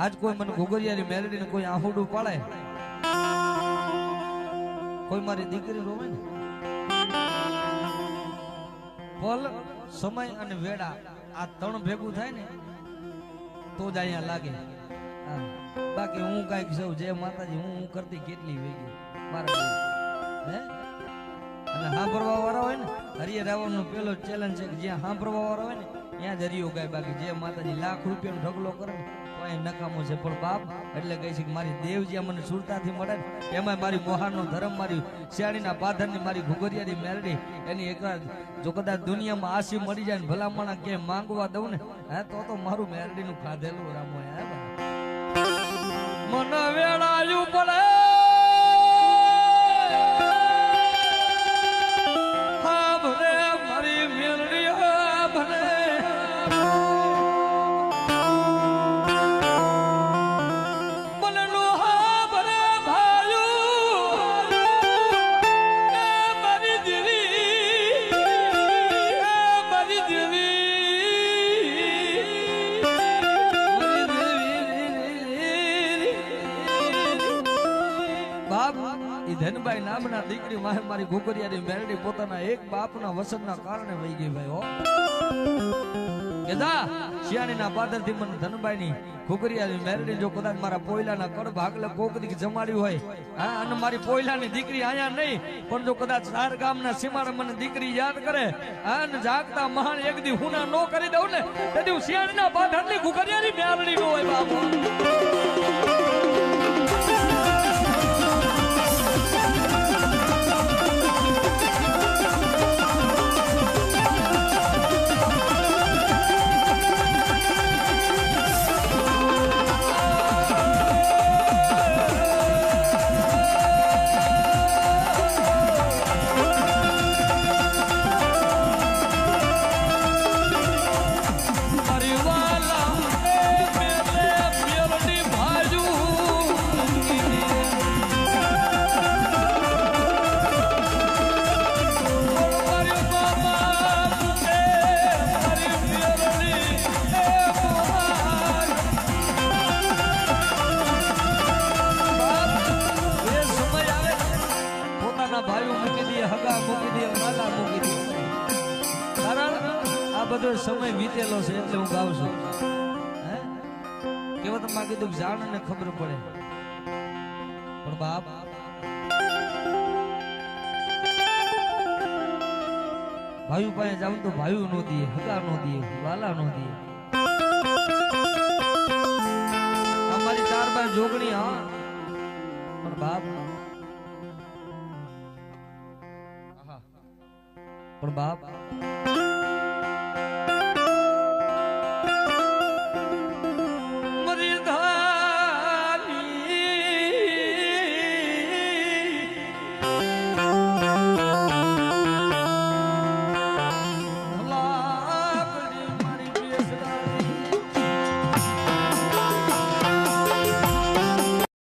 આજ કોઈ મને ઘુઘરિયાની મેલડીને કોઈ આહુડું પાડે, કોઈ મારી દીકરી રોવે ને, પલ સમય અને વેળા આ ત્રણ ભેગું થાય ને તો જ અહીંયા લાગે. બાકી હું કઈક સૌ જય માતાજી હું કરતી કેટલી વેગી મારા હે. અને સાંભળવા વાળા હોય ને, હરિય રાવણનો પેલો ચેલેન્જ છે કે જ્યાં સાંભળવા વાળા હોય ને ત્યાં જ હરિયો ગાય. બાકી જય માતાજી લાખ રૂપિયાનો ઢગલો કરે ને તો અહીં નકામો છે. પણ બાપ એટલે કહે છે કે મારી દેવ જ્યાં મને સુરતાથી મળે ને એમાં મારી મોહારનો ધર્મ, મારી શિયાળીના પાધરની, મારી ઘુઘરિયાની મેલડી એની એક જો કદાચ દુનિયામાં આશી મળી જાય ને ભલામણા ક્યાંય માંગવા દઉં ને હે તો મારું મેલડીનું ખાધેલું રામો હે. મને વેળાયું પડે ધનભાઈ નામના દીકરી મારી ઘુઘરિયાની મેલડી પોતાના એક બાપના વસનના કારણે વહી ગઈ ભાઈ. હો કેદા શિયાળીના પાદરથી મને ધનભાઈની ઘુઘરિયાની મેલડી જો કદાચ મારા પોયલાના કડ ભાગલે કોકદી જમાડ્યું હોય હા, અને મારી પોયલાની દીકરી આયા નહીં પણ જો કદાચ ચાર ગામના સીમાડે મને દીકરી યાદ કરે હા, અને જાગતા મહાન એક દી હુના નો કરી દઉં ને તેથી શિયાળીના પાદરની ઘુઘરિયાની મેલડી નો હોય બાપુ. બધો સમય વીતેલો છે એટલે હું ગાઉં છું. કેવત માં કીધું જાણ ને ખબર પડે પણ બાપ ભાઈ પાસે જાઉં તો ભાઈ નો દે, હગા નો દે, વાલા નો દે. અમારી ચાર બાર જોગણી હા પણ બાપ પણ બાપ